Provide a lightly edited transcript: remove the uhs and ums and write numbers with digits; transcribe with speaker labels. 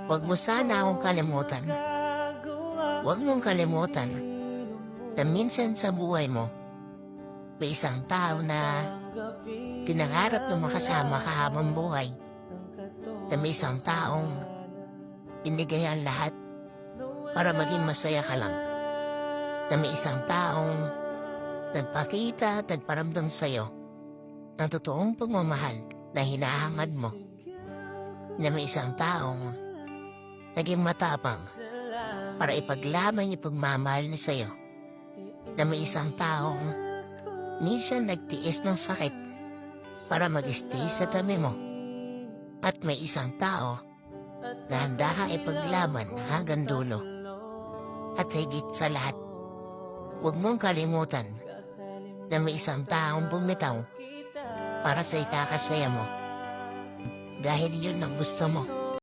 Speaker 1: Huwag mo sana akong kalimutan. Huwag mong kalimutan na minsan sa buhay mo, may isang tao na pinangarap na makasama ka habang buhay. Na may isang taong binigay ang lahat para maging masaya ka lang. Na may isang taong nagpakita at nagparamdam sa'yo ng totoong pagmamahal na hinahangad mo. Na may isang taong naging matapang para ipaglaban yung pagmamahal niya sa'yo. Na may isang taong minsan nagtiis ng sakit para mag-stay sa tabi mo. At may isang tao na handa kang ipaglaban hanggang dulo. At higit sa lahat, huwag mong kalimutan na may isang taong bumitaw para sa ikakasaya mo. Dahil yun ang gusto mo.